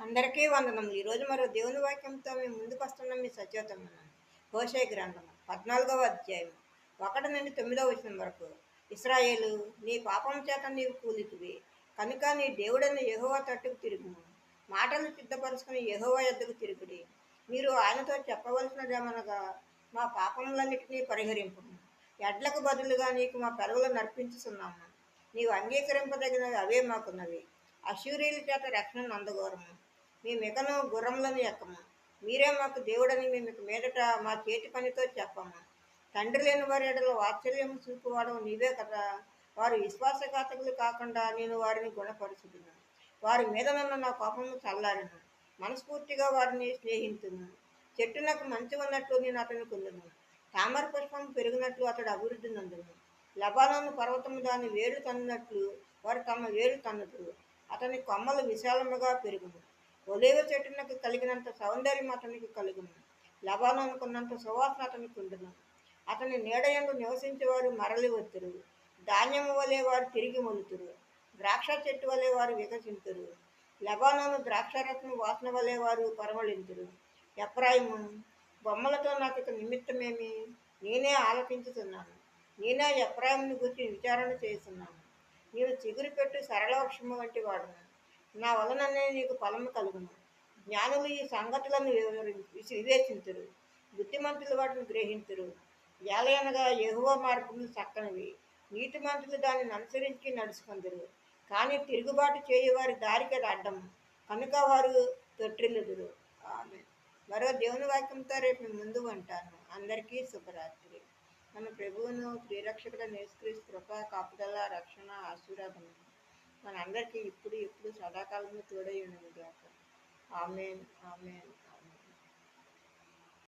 అందరికీ వందనములు. ఈరోజు మరో దేవుని వాక్యంతో మేము ముందుకు వస్తున్నాం. మీ సచేతమన్నాను. హోషేయ గ్రంథము 14వ అధ్యాయం 1 నుండి 9వ వచనం వరకు. ఇశ్రాయేలు, నీ పాపం చేత నీవు కూలితివి కనుక నీ దేవుడైన యెహోవా తట్టుకు తిరుగుము. మాటలు సిద్ధపరుచుకుని యెహోవా యొద్దకు తిరుగుడి. మీరు ఆయనతో చెప్పవలసినదేమనగా, మా పాపములన్నిటినీ పరిహరింపుము. ఎడ్లకు బదులుగా నీకు మా పెదవులను నర్పించుచున్నాము. నీవు అంగీకరింపదగినవి అవే మాకున్నవి. అశూరీయుల చేత రక్షణ నందగోరము. మేమికను గుర్రములను ఎక్కము. మీరే మాకు దేవుడని మేము ఇక మీదట మా చేతి పనితో చెప్పము. తండ్రి లేని వారి ఎడల వాత్సల్యం చూపువాడవు నీవే కదా. వారు విశ్వాసఘాతకులు కాకుండా నేను వారిని గుణపరుచుదును. వారి మీద నా కోపము చల్లారెను. మనస్ఫూర్తిగా వారిని స్నేహితును. చెట్టునకు మంచి ఉన్నట్లు నేను అతని కొందును. తామర పుష్పం పెరిగినట్లు అతడు అభివృద్ధి నందును. లబానోను పర్వతము దాని వేరు తన్నినట్లు వారు తమ వేరు తన్నుదురు. అతని కొమ్మలు విశాలముగా పెరుగును. ఒలీవ చెట్టునకు కలిగినంత సౌందర్యం అతనికి కలుగును. లబానోనుకున్నంత సువాసన అతనికి ఉండును. అతని నీడయందు నివసించేవారు మరలి వత్తురు. ధాన్యము వలె వారు తిరిగి మొలుతురు. ద్రాక్ష చెట్టు వలె వారు వికసింతురు. లబానోను ద్రాక్షరత్న వాసన వలె వారు పరమళింతురు. ఎఫ్రాయిము, బొమ్మలతో నాకు ఇక నిమిత్తమేమి? నేనే ఆలకించుతున్నాను. నేనే ఎఫ్రాయిముని గురించి విచారణ చేస్తున్నాను. నేను చిగురు పెట్టు సరళ వృక్షము వంటి వాడును. నా వలననే నీకు ఫలము కలుగును. జ్ఞానులు ఈ సంగతులను వివేచింతురు. బుద్ధిమంతులు వాటిని గ్రహింతురు. ఏలయనగా యెహోవా మార్గములు చక్కనివి. నీతిమంతులు దానిని అనుసరించి నడుచుకుందరు. కానీ తిరుగుబాటు చేయవారి దారికి అది అడ్డము కనుక వారు తొట్టిల్లుదురు. ఆమె మరో దేవుని వాక్యంతో రేపు మీ ముందు ఉంటాను. అందరికీ శుభరాత్రి. మన ప్రభువును ప్రియరక్షకుడైన యేసుక్రీస్తు కృప, కాపుదల, రక్షణ, ఆశీర్వాదము మనందరికీ ఇప్పుడు ఎప్పుడు సదాకాలము తోడై ఉండును గాక. ఆమేన్, ఆమేన్.